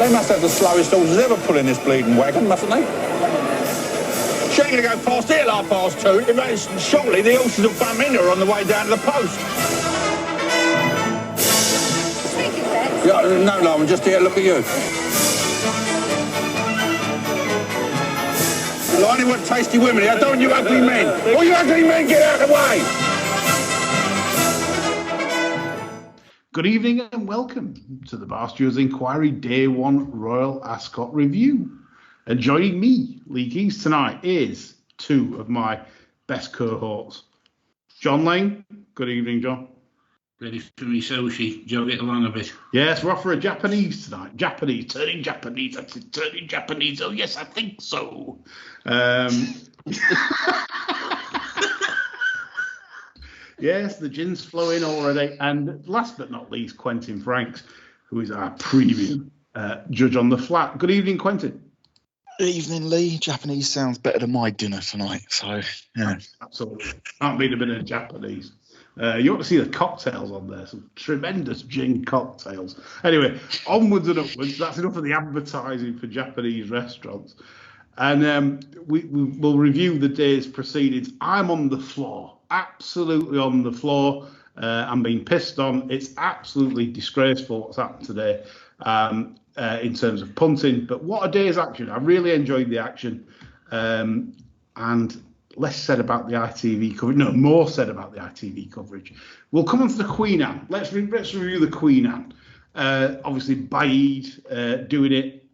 They must have the slowest horses ever pulling this bleeding wagon, mustn't they? She ain't going to go past here like past 2. If it's, surely the horses will bump into her on the way down to the post. Yeah, no, I'm just here. Look at you. Liney, what tasty women here. Don't you ugly men. All you ugly men, get out of the way. Good evening and welcome to the Bar Stewards Inquiry Day 1 Royal Ascot Review. And joining me, Lee Keys, tonight is two of my best cohorts. John Lane. Good evening, John. Ready for me sushi, jog it along a bit. Yes, we're off for a Japanese tonight. Turning Japanese. Oh, yes, I think so. Yes, the gin's flowing already. And last but not least, Quentin Franks, who is our premium judge on the flat. Good evening, Quentin. Good evening, Lee. Japanese sounds better than my dinner tonight. So, yeah. Absolutely. Can't beat a bit of Japanese. You ought to see the cocktails on there. Some tremendous gin cocktails. Anyway, onwards and upwards. That's enough of the advertising for Japanese restaurants. And we'll review the day's proceedings. I'm on the floor. Absolutely on the floor. I'm being pissed on. It's absolutely disgraceful what's happened today in terms of punting. But what a day's action. I really enjoyed the action. And less said about the ITV coverage. No, more said about the ITV coverage. We'll come on to the Queen Anne. Let's review the Queen Anne. Obviously, Baid doing it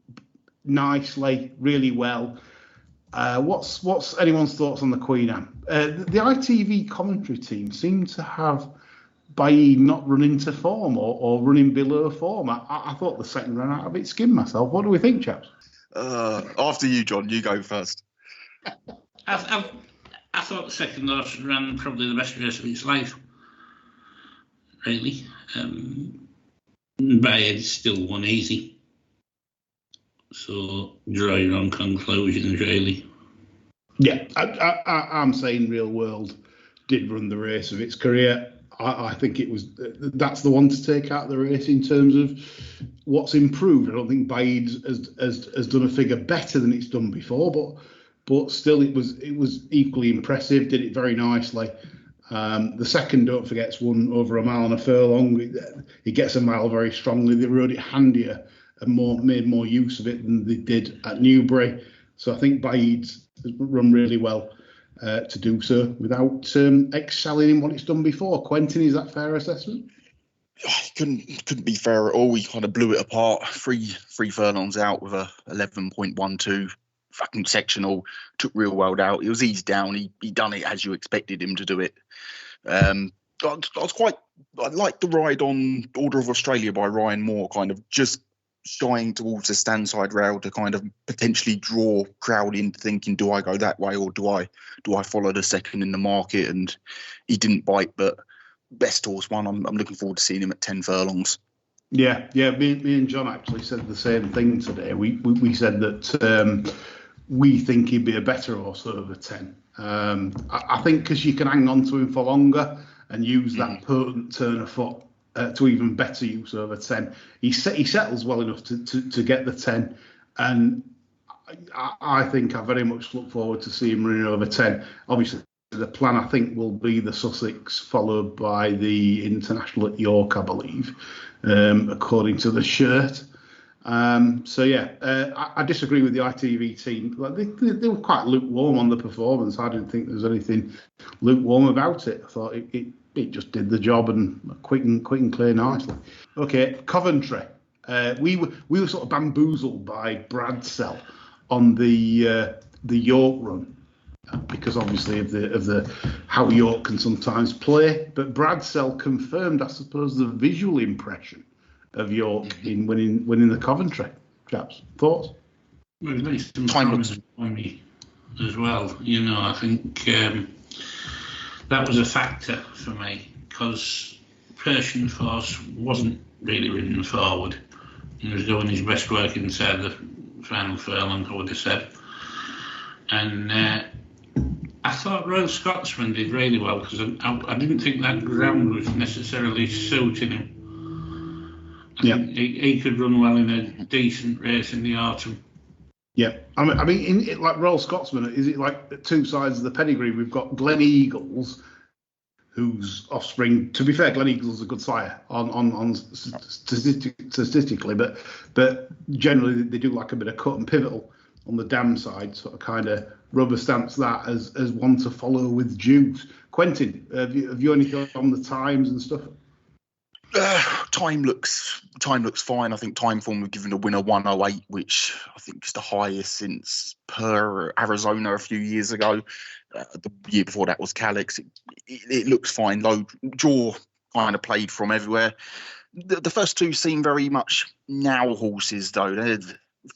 nicely, really well. What's anyone's thoughts on the Queen Anne? The ITV commentary team seemed to have Baid not run into form or running below form. I thought the second ran out a bit skin myself. What do we think, chaps? After you, John, you go first. I thought the second horse ran probably the best race of its life, really. Baid still won easy. So draw your own conclusions, really. Yeah, I'm saying Real World did run the race of its career. I think that's the one to take out of the race in terms of what's improved. I don't think Baid has done a figure better than it's done before, but still it was equally impressive. Did it very nicely. The second, don't forget, won over a mile and a furlong. He gets a mile very strongly. They rode it handier and made more use of it than they did at Newbury. So I think Baid's run really well to do so without excelling in what it's done before. Quentin, is that a fair assessment? Couldn't be fair at all. We kind of blew it apart. Three furlongs out with a 11.12. Fucking sectional, took Real World out. He was eased down. He done it as you expected him to do it. I liked the ride on Order of Australia by Ryan Moore, kind of just shying towards the stand side rail to kind of potentially draw crowd into thinking, do I go that way or do I follow the second in the market? And he didn't bite, but best horse won. I'm looking forward to seeing him at 10 furlongs. Yeah. Me and John actually said the same thing today. We said that we think he'd be a better horse over 10. I think because you can hang on to him for longer and use that potent turn of foot to even better use over 10. He settles well enough to get the 10, and I think I very much look forward to seeing him running over 10. Obviously, the plan, I think, will be the Sussex followed by the International at York, I believe, according to the shirt. I disagree with the ITV team. They were quite lukewarm on the performance. I didn't think there was anything lukewarm about it. I thought it just did the job and quick and clear nicely. Okay, Coventry. We were sort of bamboozled by Bradsell on the York run because obviously of the how York can sometimes play. But Bradsell confirmed, I suppose, the visual impression of York in winning the Coventry. Chaps, thoughts? Well, it makes some comments for me as well. You know, I think that was a factor for me because Persian Force wasn't really ridden forward. He was doing his best work inside the final furlong, I would have said. And I thought Royal Scotsman did really well because I didn't think that ground was necessarily suiting him. He could run well in a decent race in the autumn. Yeah, I mean, like Royal Scotsman, is it like two sides of the pedigree? We've got Glen Eagles, whose offspring, to be fair, Glen Eagles is a good sire on statistically, but generally they do like a bit of cut and pivotal on the dam side, sort of kind of rubber stamps that as one to follow with Dukes. Quentin, have you anything on the times and stuff? Time looks fine. I think time form have given the winner 1:08, which I think is the highest since per Arizona a few years ago. The year before that was Calix. It looks fine. Low draw kind of played from everywhere. The first two seem very much now horses though. They're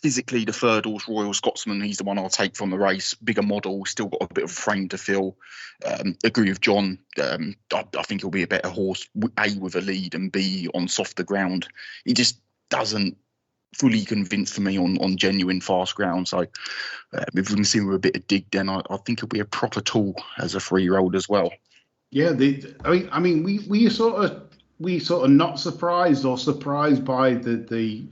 physically the third horse, Royal Scotsman. He's the one I'll take from the race. Bigger model, still got a bit of a frame to fill. Agree with John. I think he'll be a better horse, A, with a lead, and B, on softer ground. He just doesn't fully convince for me on genuine fast ground. So if we can see him with a bit of dig, then I think he'll be a proper tool as a 3-year-old as well. Yeah, I mean, we sort of not surprised or surprised by the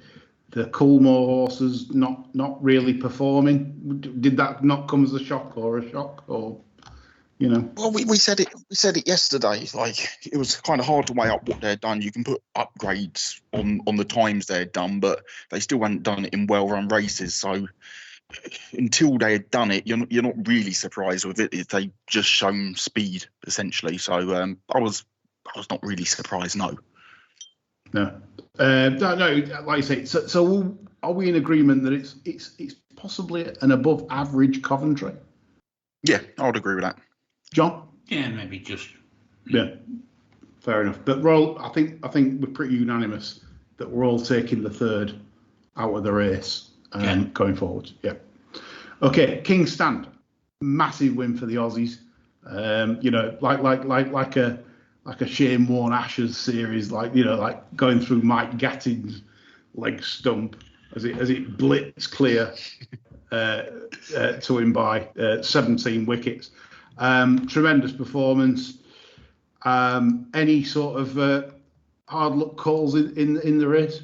Coolmore horses not really performing. Did that not come as a shock, or you know? Well, we said it yesterday. Like, it was kind of hard to weigh up what they'd done. You can put upgrades on the times they'd done, but they still hadn't done it in well-run races. So until they had done it, you're not really surprised with it. They just shown speed essentially. So I was not really surprised. No. No, like you say. So are we in agreement that it's possibly an above average Coventry? Yeah, I would agree with that. John? Yeah, maybe just. Yeah, fair enough. But Roll, I think we're pretty unanimous that we're all taking the third out of the race going forward. Yeah. Okay, King's Stand, massive win for the Aussies. You know, like a Shane Warne Ashes series, like going through Mike Gattin's leg stump as it blitz clear to him by 17 wickets. Tremendous performance. Any sort of hard luck calls in the race?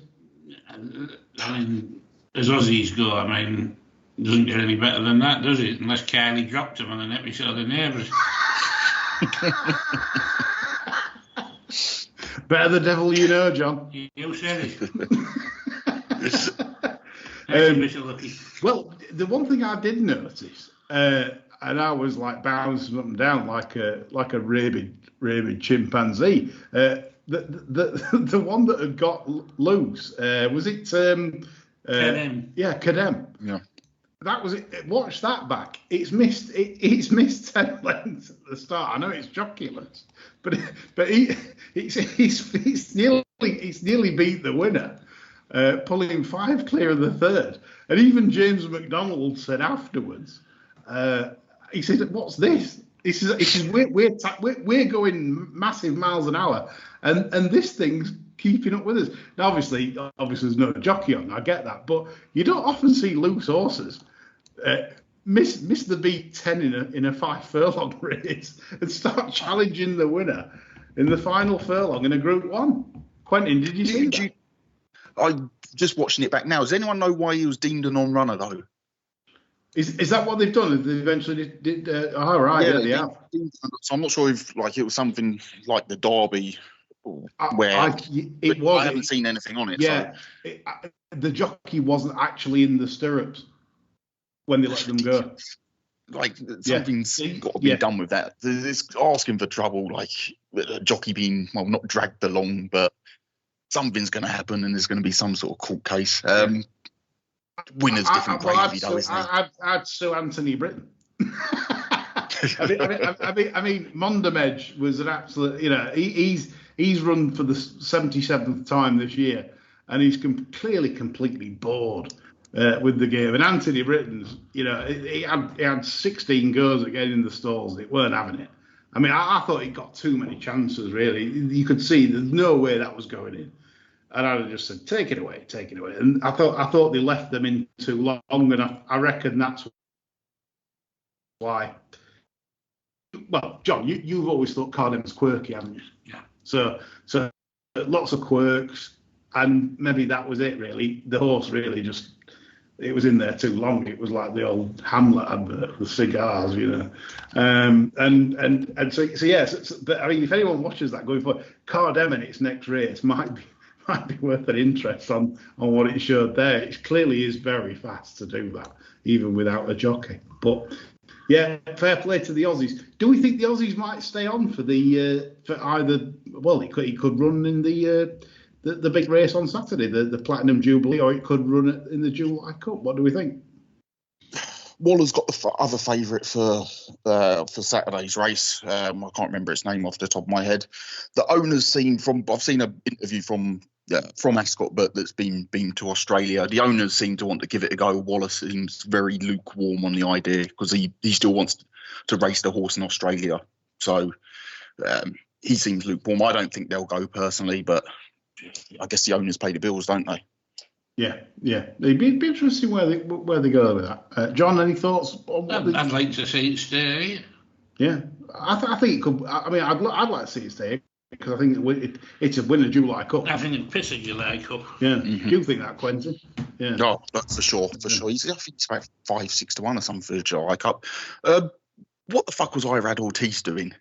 I mean, as Aussies go, I mean, it doesn't get any better than that, does it? Unless Kylie dropped him on an episode of Neighbours. Better the devil you know, John. You said it. Well, the one thing I did notice, and I was like bouncing up and down like a rabid chimpanzee. The one that had got loose, was it? Kadem. Yeah, Kadem. Yeah. That was it. Watch that back. It's missed 10 lengths at the start. I know it's joculous, but he's nearly beat the winner, pulling 5 clear of the third. And even James McDonald said afterwards, he said, "What's this? He says we're going massive miles an hour, and this thing's keeping up with us." Now, obviously, there's no jockey on. I get that, but you don't often see loose horses miss the beat 10 in a 5 furlong race and start challenging the winner in the final furlong in a Group 1. Quentin, did you see that? I'm just watching it back now. Does anyone know why he was deemed a non-runner though? Is that what they've done? They eventually did. Yeah. So I'm not sure if it was something like the Derby, where I haven't seen anything on it. Yeah, so. The jockey wasn't actually in the stirrups when they let them go. Something's got to be done with that. It's asking for trouble. Like a jockey being not dragged along, but something's going to happen, and there's going to be some sort of court case. Winner's different gravy, though, isn't he? I'd sue Anthony Britton. I mean, Mondamedge was an absolute. He's run for the 77th time this year, and he's clearly completely bored with the game. And Anthony Britton's, he had 16 goes at getting in the stalls. It weren't having it. I mean, I thought he got too many chances. Really, you could see there's no way that was going in. And I'd have just said, take it away. And I thought they left them in too long, and I reckon that's why. Well, John, you've always thought Cardem's quirky, haven't you? Yeah. So lots of quirks. And maybe that was it, really. The horse really just, it was in there too long. It was like the old Hamlet advert, the cigars, And so yes. But I mean, if anyone watches that going forward, Cardem in its next race might be worth an interest on what it showed there. It clearly is very fast to do that, even without a jockey. But yeah, fair play to the Aussies. Do we think the Aussies might stay on for the for either? Well, he could run in the big race on Saturday, the Platinum Jubilee, or it could run it in the July Cup. What do we think? Waller's got the other favourite for Saturday's race. I can't remember its name off the top of my head. The owners seem I've seen an interview from Ascot, but that's been to Australia. The owners seem to want to give it a go. Waller seems very lukewarm on the idea because he still wants to race the horse in Australia. So he seems lukewarm. I don't think they'll go personally, but I guess the owners pay the bills, don't they? Yeah. It'd be interesting where they go with that. John, any thoughts? I'd like to see it stay. Yeah, I think it could. I mean, I'd like to see it stay because I think it's a win a July Cup. I think it'd piss a July Cup. Yeah, do you think that, Quentin? Yeah. No, but for sure. I think it's about 5-6 to 1 or something for the July Cup. What the fuck was Irad Ortiz doing?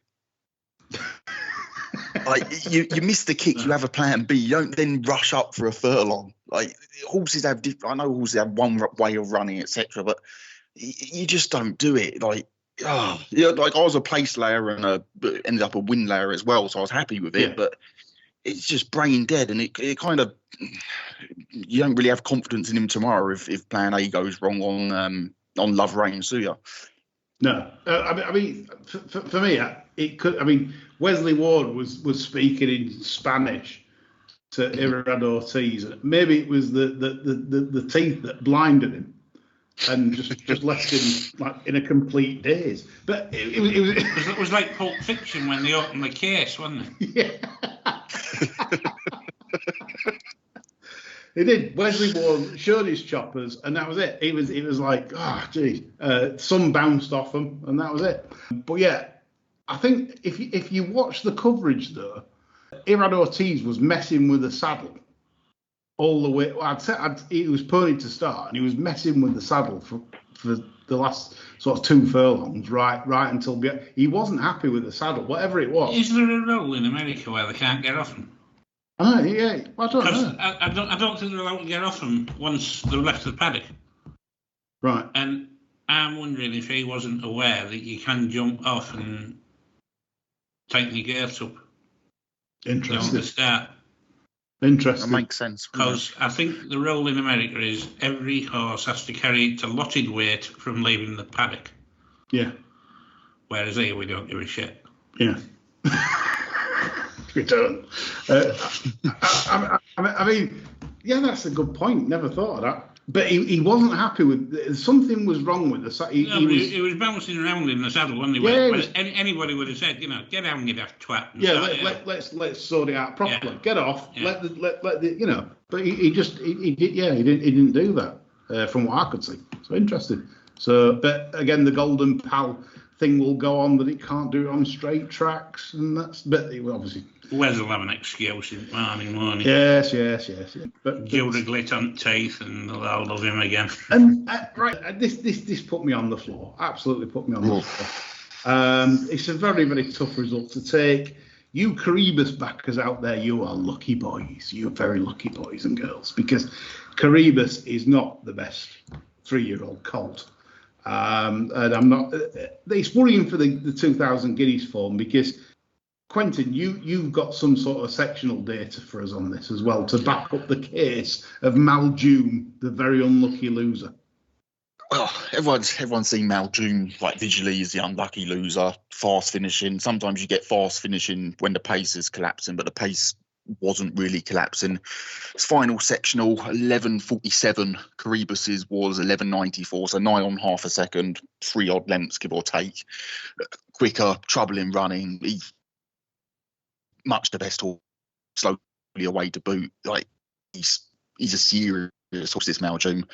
Like you miss the kick, you have a plan B. You don't then rush up for a furlong. Like horses have, I know horses have one way of running, etc. But you just don't do it. Like I was a place layer and ended up a win layer as well, so I was happy with it. Yeah. But it's just brain dead, and it kind of, you don't really have confidence in him tomorrow if plan A goes wrong on Love Rain Suya. No, I mean, for me, it could. I mean, Wesley Ward was speaking in Spanish to Irad Ortiz. Maybe it was the teeth that blinded him and just left him like in a complete daze. But it was like Pulp Fiction when they opened the case, wasn't it? Yeah. He did. Wesley Ward showed his choppers, and that was it. It was like, some bounced off him, and that was it. But yeah, I think if you watch the coverage though, Irad Ortiz was messing with the saddle all the way. He was ponied to start, and he was messing with the saddle for the last sort of 2 furlongs, right until he wasn't happy with the saddle, whatever it was. Is there a rule in America where they can't get off him? Yeah. Well, I don't know. I don't think they're allowed to get off him once they're left the paddock. Right. And I'm wondering if he wasn't aware that you can jump off and take your girth up. Interesting. To start. Interesting. That makes sense. Because I think the rule in America is every horse has to carry its allotted weight from leaving the paddock. Yeah. Whereas here we don't give a shit. Yeah. We don't. I mean, yeah, that's a good point. Never thought of that. But he wasn't happy with something was wrong with the saddle. He was bouncing around in the saddle, wasn't he? Yeah, anybody would have said, get down, you daft twat. Let's sort it out properly. Yeah. Get off. Yeah. Let the. But he didn't do that from what I could see. So interesting. So, but again, the Golden Pal thing will go on that it can't do it on straight tracks, and that's. But it will obviously. Wes will have an excuse in morning. Yes. But Gilda Glit on teeth, and I'll love him again. And this put me on the floor. Absolutely put me on the floor. It's a very, very tough result to take. You Caribus backers out there, you are lucky boys. You're very lucky boys and girls, because Caribus is not the best 3-year-old colt. And I'm not. It's worrying for the 2,000 guineas form, because Quentin, you've got some sort of sectional data for us on this as well to back up the case of Maljoom, the very unlucky loser. Well, everyone's seen Maljoom like visually as the unlucky loser, fast finishing. Sometimes you get fast finishing when the pace is collapsing, but the pace wasn't really collapsing. His final sectional 11:47. Caribus's was 11:94, so nigh on half a second, 3 odd lengths give or take. Quicker, trouble in running. He's much the best horse, slowly away to boot. Like he's a serious horse, this Maljoom.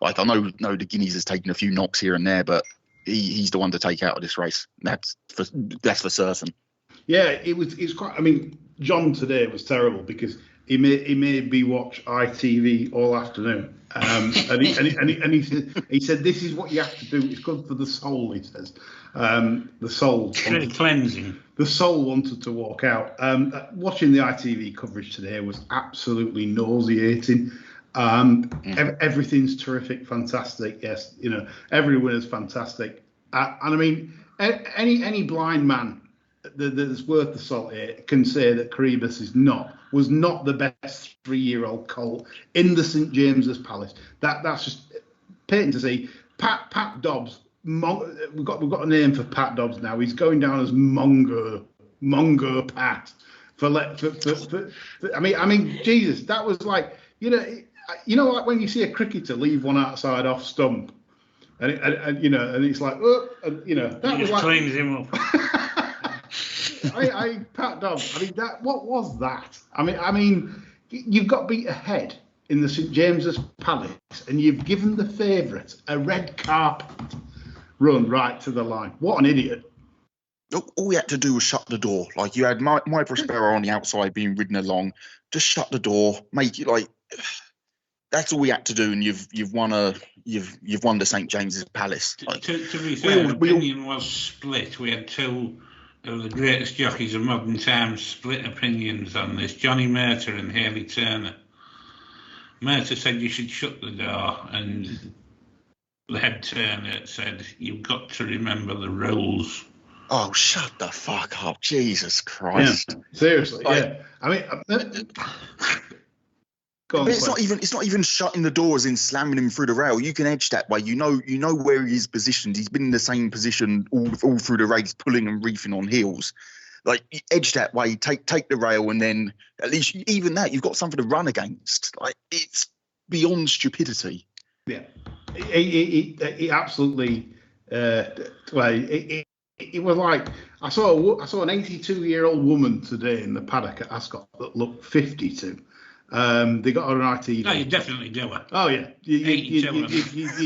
Like I know the Guineas has taken a few knocks here and there, but he's the one to take out of this race. That's for certain. Yeah, it's quite. I mean, John today was terrible because he made me watch ITV all afternoon. And he said, this is what you have to do. It's good for the soul, he says. The soul. Cleansing. The soul wanted to walk out. Watching the ITV coverage today was absolutely nauseating. Everything's terrific, fantastic. Yes, every winner's fantastic. And I mean, any blind man that's worth the salt here can say that Crebus was not the best 3-year-old colt in the St James's Palace. That's just patent to see. Pat Dobbs. We've got a name for Pat Dobbs now. He's going down as Mongo Pat. I mean, Jesus, that was like like when you see a cricketer leave one outside off stump, and it's like, that was like cleans him up. Pat Dobbs. I mean, what was that? I mean, you've got beat ahead in the St James's Palace, and you've given the favourite a red carpet run right to the line. What an idiot! All we had to do was shut the door. Like, you had my Prospero on the outside being ridden along. Just shut the door, make it like. That's all we had to do, and you've won the St James's Palace. Like, to be fair, opinion was split. We had two of the greatest jockeys of modern times split opinions on this: Johnny Merter and Haley Turner. Merter said you should shut the door, and the head Turner said you've got to remember the rules. Oh, shut the fuck up, Jesus Christ! Yeah, seriously, yeah. I mean. But it's not even shutting the doors and slamming him through the rail. You can edge that way. You know where he is positioned. He's been in the same position all through the race, pulling and reefing on heels. Like, you edge that way, take the rail, and then at least even that you've got something to run against. Like, it's beyond stupidity. Yeah, it absolutely. It was like I saw an 82-year-old woman today in the paddock at Ascot that looked 52. They got her an IT. No, you definitely do it. Oh yeah, you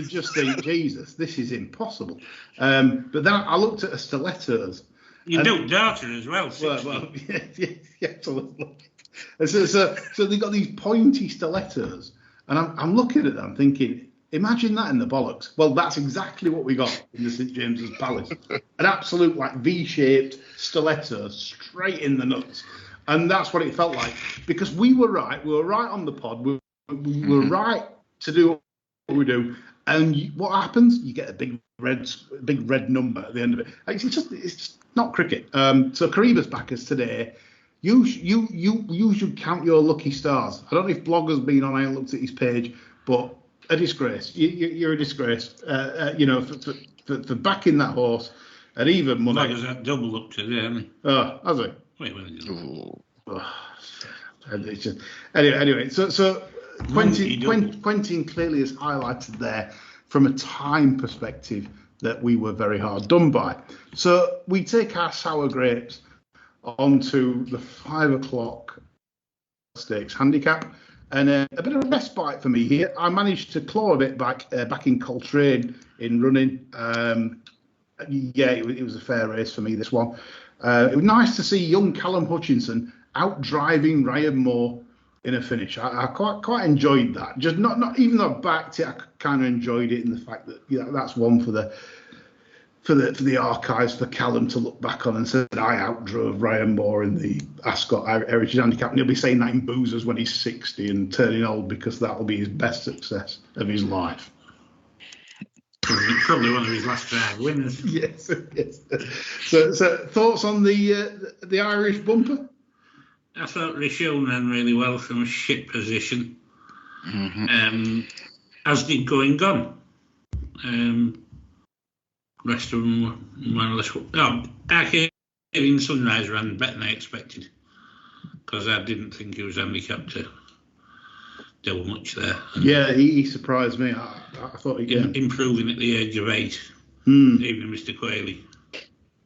just think, Jesus, this is impossible. But then I looked at her stilettos. You do daughter as well. Well, yeah, absolutely. And so they got these pointy stilettos, and I'm looking at them thinking, imagine that in the bollocks. Well, that's exactly what we got in the St James's Palace. An absolute like V-shaped stiletto straight in the nuts. And that's what it felt like, because we were right. We were right on the pod. We were right to do what we do. And what happens? You get a big red number at the end of it. It's just not cricket. So Kariba's backers today, you should count your lucky stars. I don't know if Blogger's been on. I haven't looked at his page, but a disgrace. You're a disgrace. For backing that horse, and even money. Blogger's that double up today, hasn't he? Oh, has he? Wait. Anyway, so Quentin clearly has highlighted there from a time perspective that we were very hard done by. So we take our sour grapes onto the 5 o'clock stakes handicap, and a bit of a respite for me here. I managed to claw a bit back in Coltrane in running. It was a fair race for me, this one. It was nice to see young Callum Hutchinson out driving Ryan Moore in a finish. I quite enjoyed that. Just not even though I backed it, I kind of enjoyed it in the fact that that's one for the archives for Callum to look back on and said I outdrove Ryan Moore in the Ascot Heritage Handicap, and he'll be saying that in boozers when he's 60 and turning old, because that will be his best success of his life. Probably one of his last 5 winners. Yes. So thoughts on the Irish bumper? I thought Rishon ran really well from a shit position, as did Going Gone. Rest of them were more or less. Arcadian Sunrise ran better than I expected, because I didn't think he was handicapped to do much there. Yeah, he surprised me. I thought improving at the age of 8, even Mr. Quayle.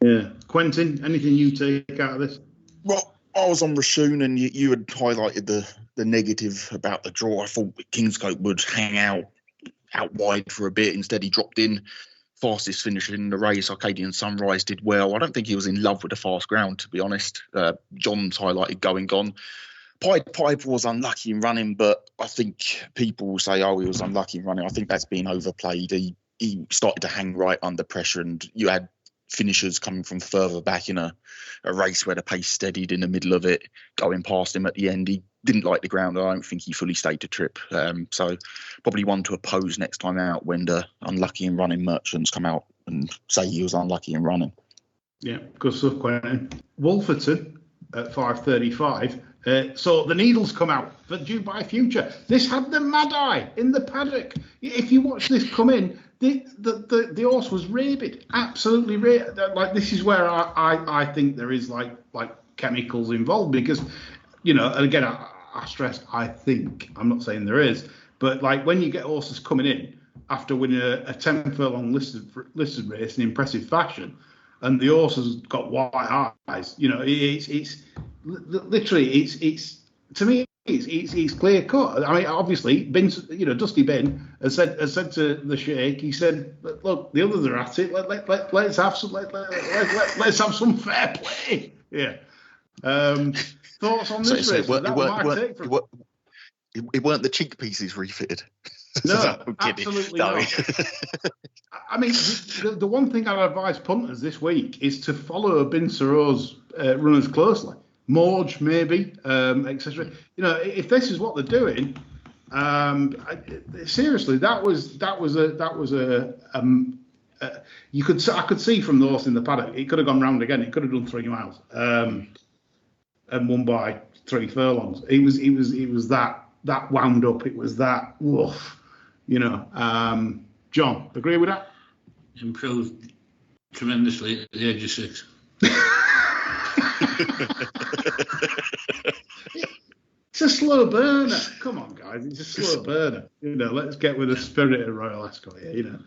Yeah, Quentin, anything you take out of this? Well, I was on Rishon, and you had highlighted the negative about the draw. I thought Kingscote would hang out wide for a bit. Instead, he dropped in. Fastest finisher in the race. Arcadian Sunrise did well. I don't think he was in love with the fast ground, to be honest. John's highlighted Going Gone. Pied Piper was unlucky in running, but I think people will say, "Oh, he was unlucky in running." I think that's being overplayed. He started to hang right under pressure, and you had finishers coming from further back in a race where the pace steadied in the middle of it, going past him at the end. He didn't like the ground. I don't think he fully stayed to trip. So probably one to oppose next time out when the unlucky in running merchants come out and say he was unlucky in running. Yeah, good stuff, Quentin. Wolferton at 5:35. So the needles come out for Dubai Future. This had the mad eye in the paddock. If you watch this come in, the horse was rabid, absolutely rabid. Like, this is where I think there is like chemicals involved, because, you know, and again, I stress, I think, I'm not saying there is, but like when you get horses coming in after winning a 10 furlong listed race in impressive fashion, and the horse has got white eyes, you know, it's literally, it's to me, it's clear cut. I mean, obviously, Dusty Ben has said to the Sheikh, he said, "Look, the others are at it. Let's have some let's have some fair play." Yeah. Thoughts on this race? It weren't the cheek pieces refitted. No, absolutely not. I mean, the one thing I'd advise punters this week is to follow Bin Saro's runners closely. Morge, maybe, etc. You know, if this is what they're doing, seriously, that was a I could see from the horse in the paddock, it could have gone round again. It could have done 3 miles and won by 3 furlongs. It was that wound up. It was that woof. You know, John, agree with that? Improved tremendously at the age of 6. It's a slow burner. Come on, guys. It's a slow burner. You know, let's get with the spirit of Royal Ascot here, you know.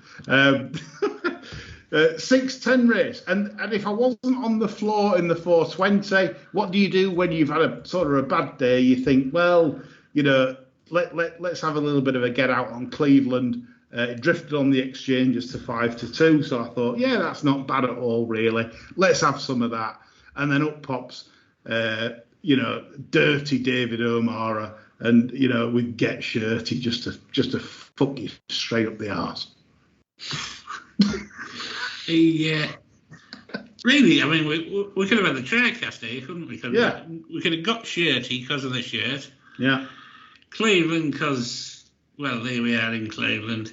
6:10 race. And if I wasn't on the floor in the 4:20, what do you do when you've had a sort of a bad day? You think, well, you know, let's have a little bit of a get out on Cleveland. It drifted on the exchanges to 5-2. So I thought, yeah, that's not bad at all, really. Let's have some of that. And then up pops, you know, dirty David O'Mara, and, you know, with Get Shirty just to fuck you straight up the arse. Really, I mean, we could have had the Chaircast here, couldn't we? Yeah. We could have got Shirty because of the shirt. Yeah. Cleveland because, well, there we are in Cleveland.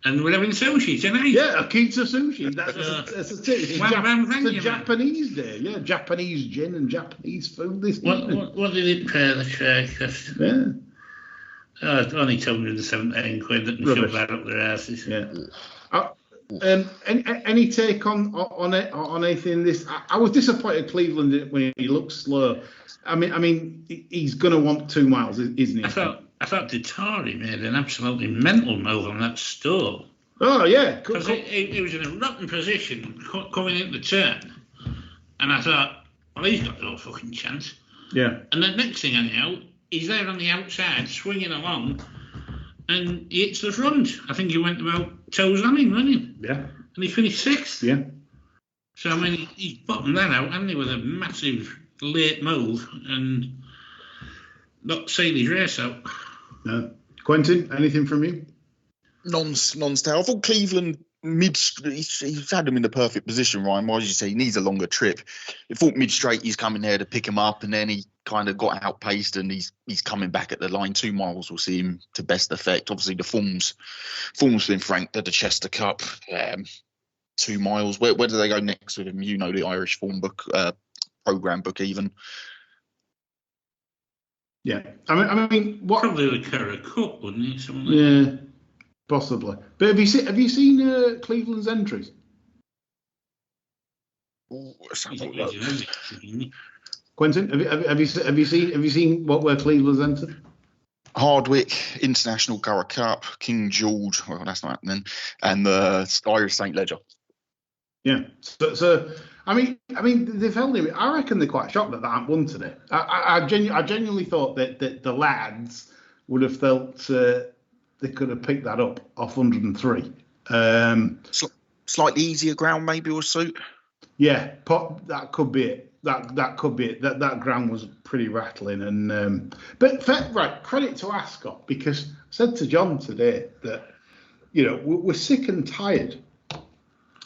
And we're having sushi tonight. Yeah, Akita sushi. That's a tip. It's a Japanese day. Yeah, Japanese gin and Japanese food this evening. What did it pay the Chaircast? Yeah. It's only 217 quid that can shove that up their asses. Yeah. Any take on anything? This I was disappointed Cleveland when he looked slow. I mean, he's going to want 2 miles, isn't he? I thought Detari made an absolutely mental move on that stall. Oh yeah, because he was in a rotten position coming into the turn, and I thought, well, he's got no fucking chance. Yeah. And the next thing I know, he's there on the outside swinging along, and he hits the front. I think he went about toes on him running. Yeah. And he finished 6th. Yeah. So I mean, he's bottomed that out, hasn't he, with a massive late move and not seen his race out. No. Quentin, anything from you? Non-stay. I thought Cleveland he's had him in the perfect position, Ryan. Why did you say he needs a longer trip? I thought mid-straight he's coming there to pick him up, and then he kind of got outpaced, and he's coming back at the line. 2 miles will see him to best effect. Obviously, the form's been franked at the Chester Cup. 2 miles. Where do they go next with him? You know, the Irish form book, program book, even. Yeah, I mean, what? Probably the Curragh Cup, wouldn't it? Something like yeah, possibly. But have you seen Cleveland's entries? Quentin, have you seen where Cleveland's entered? Hardwick, International Curragh Cup, King George. Well, that's not happening, and the Irish St Ledger. Yeah. So I mean, they've held him. I reckon they're quite shocked that happened won today. I genuinely thought that the lads would have felt they could have picked that up off 103. Slightly easier ground, maybe, or suit. Yeah, that could be it. that could be it. That ground was pretty rattling, and but right, credit to Ascot, because I said to John today that we're sick and tired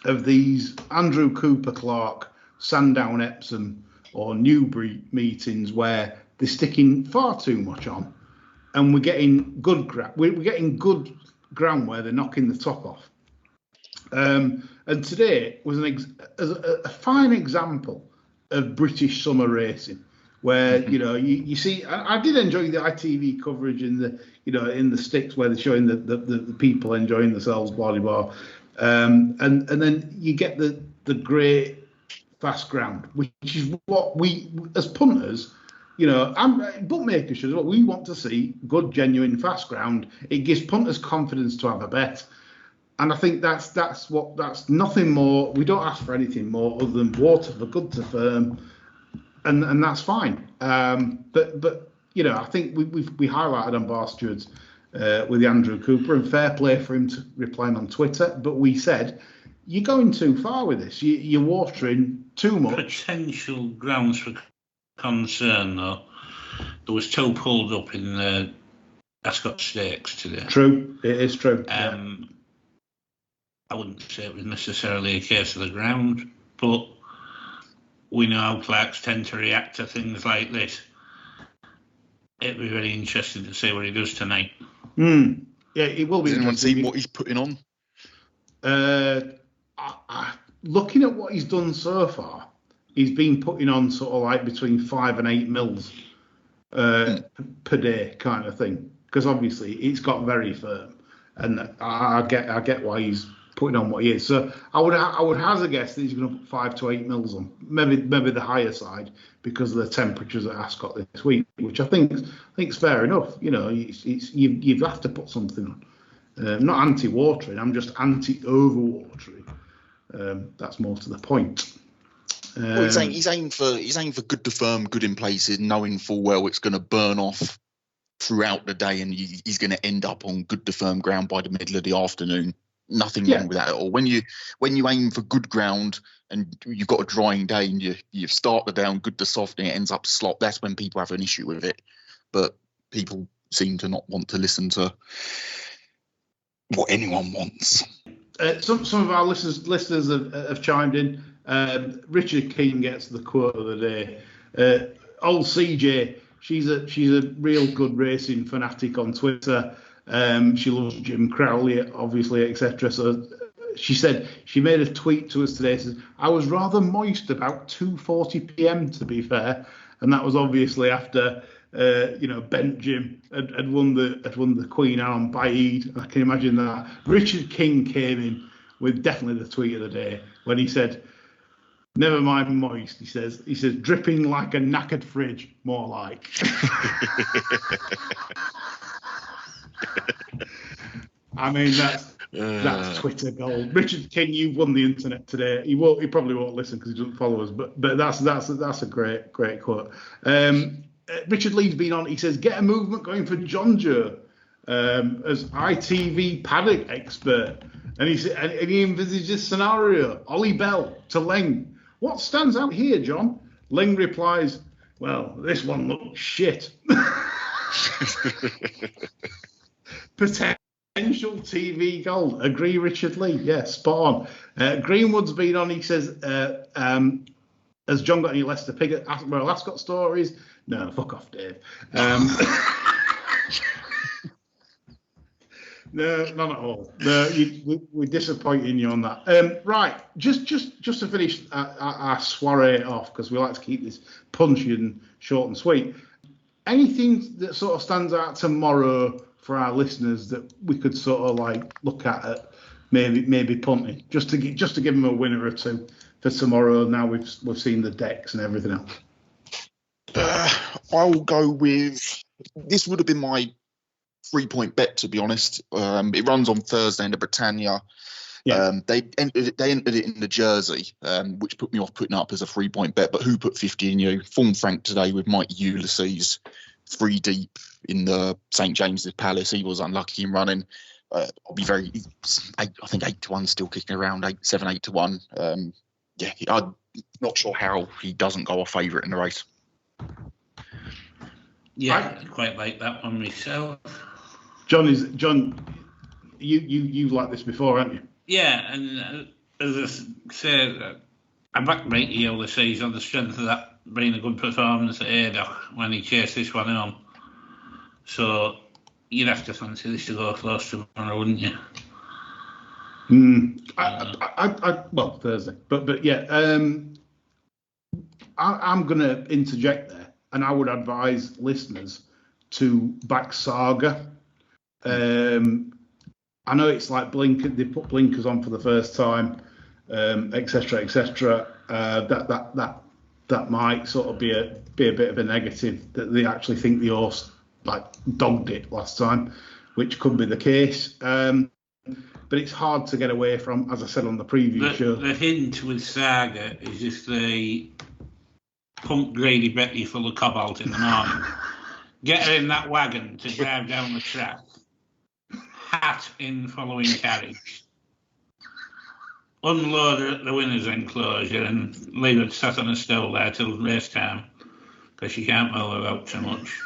of these Andrew Cooper Clark, Sandown Epsom or Newbury meetings where they're sticking far too much on, and we're getting good ground where they're knocking the top off. And today was a fine example of British summer racing, where you see. I did enjoy the ITV coverage in the sticks where they're showing the people enjoying themselves, blah blah blah, and then you get the great fast ground, which is what we as punters, and bookmakers should. What we want to see, good, genuine fast ground. It gives punters confidence to have a bet. And I think that's nothing more. We don't ask for anything more other than water for good to firm, and that's fine. But I think we highlighted on Bar Stewards with Andrew Cooper, and fair play for him to replying on Twitter. But we said you're going too far with this. You're watering too much. Potential grounds for concern, though. There was two pulled up in the Ascot Stakes today. True, it is true. I wouldn't say it was necessarily a case of the ground, but we know how clerks tend to react to things like this. It'd be very interesting to see what he does tonight. Yeah, it will be. Has anyone seen what he's putting on? Looking at what he's done so far, he's been putting on sort of like between 5 and 8 mils per day kind of thing. Because obviously it's got very firm, and I get why he's putting on what he is. So I would hazard a guess that he's going to put 5 to 8 mils on, maybe the higher side because of the temperatures at Ascot this week, which I think is fair enough. You have to put something on. Not anti-watering, I'm just anti-overwatering. That's more to the point. Well, he's aimed for good to firm, good in places, knowing full well it's going to burn off throughout the day, and he's going to end up on good to firm ground by the middle of the afternoon. Nothing wrong with that at all. When you aim for good ground and you've got a drying day and you start the day on good to soft and it ends up slop, that's when people have an issue with it. But people seem to not want to listen to what anyone wants. Some of our listeners have chimed in. Richard King gets the quote of the day. Old CJ, she's a real good racing fanatic on Twitter. She loves Jim Crowley, obviously, etc. So she said she made a tweet to us today. Says, I was rather moist about 2:40 p.m. to be fair, and that was obviously after Bent Jim had won the Queen Anne by Eid. I can imagine that. Richard King came in with definitely the tweet of the day when he said, "Never mind moist." He says dripping like a knackered fridge, more like. I mean that's Twitter gold. Richard King, you've won the internet today. He probably won't listen because he doesn't follow us, but that's a great quote. Richard Lee's been on. He says get a movement going for John Joe as ITV paddock expert, and he envisages this scenario: Ollie Bell to Leng. What stands out here, John? Leng replies, "Well, this one looks shit." Potential TV gold. Agree, Richard Lee. Yeah, spot on. Greenwood's been on. He says, has John got any Leicester Pig at Royal Ascot stories? No, fuck off, Dave. No, none at all. No, we're disappointing you on that. Right, just to finish our soiree off, because we like to keep this punchy and short and sweet. Anything that sort of stands out tomorrow for our listeners that we could sort of like look at maybe punting, just to give them a winner or two for tomorrow. Now we've seen the decks and everything else. I'll go with, this would have been my 3-point bet, to be honest. It runs on Thursday in the Britannia. Yeah. They entered it in the jersey, which put me off putting up as a 3-point bet. But who put 50 in you? Form Frank today with Mike Ulysses 3 deep in the St James's Palace. He was unlucky in running. I'll be I think 8-1 still kicking around, 7-8-1. Yeah, I'm not sure how he doesn't go off favourite in the race. Yeah, I quite like that one myself. John, you've liked this before, haven't you? Yeah, and as I said, I backed Matey all the season on the strength of that being a good performance at Haydock when he chased this one on. So you'd have to fancy this to go close tomorrow, wouldn't you? Well, Thursday, but yeah, I'm going to interject there, and I would advise listeners to back Saga. I know it's like they put blinkers on for the first time, etc., etc. That might sort of be a bit of a negative, that they actually think the horse like dogged it last time, which could be the case. But it's hard to get away from, as I said on the preview show. The hint with Saga is if they pump Grady Betty full of cobalt in the morning, get her in that wagon to drive down the track, hat in following carriage, unload her at the winner's enclosure and leave her sat on a stool there till race time, because she can't move about too much,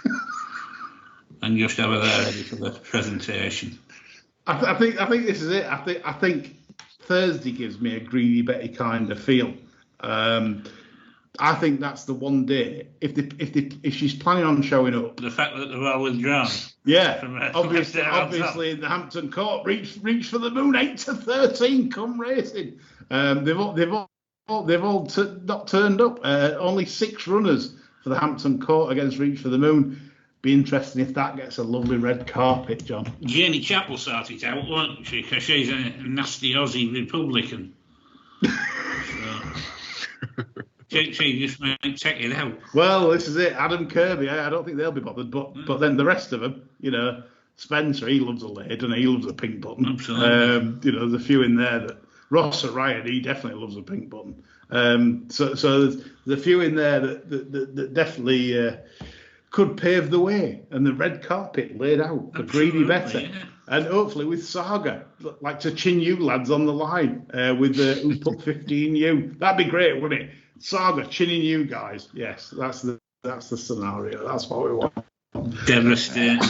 and just have her there ready for the presentation. I think this is it. I think Thursday gives me a Greedy Betty kind of feel. I think that's the one day if she's planning on showing up. The fact that they're all withdrawn. Yeah, obviously in the Hampton Court, reach for the moon, 8-13, come racing. They've all not turned up. Only 6 runners for the Hampton Court against Reach for the Moon. Be interesting if that gets a lovely red carpet, John. Janie Chapp will sort it out, won't she? Because she's a nasty Aussie Republican. She just might check it out. Well, this is it. Adam Kirby, I don't think they'll be bothered. But then the rest of them, Spencer, he loves a lid and he loves a pink button. Absolutely. There's a few in there that Ross Ryan, he definitely loves a pink button. So there's a few in there that definitely could pave the way, and the red carpet laid out for Greedy Better, yeah. And hopefully with Saga, like to chin you lads on the line with who put 15U. That'd be great, wouldn't it? Saga chinning you guys. Yes, that's the scenario. That's what we want. Devastating.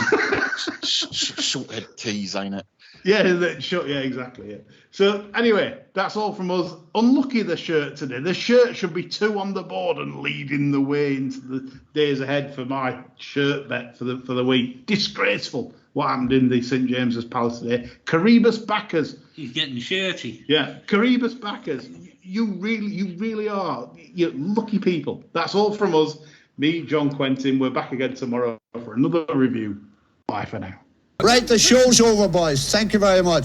Short head tease, ain't it? Yeah, exactly. Yeah. So anyway, that's all from us. Unlucky the shirt today. The shirt should be 2 on the board and leading the way into the days ahead for my shirt bet for the week. Disgraceful what happened in the St James's Palace today. Caribus backers. He's getting shirty. Yeah, Caribus backers. You really are. You're lucky people. That's all from us. Me, John Quentin. We're back again tomorrow for another review. Bye for now. Right, the show's over, boys. Thank you very much.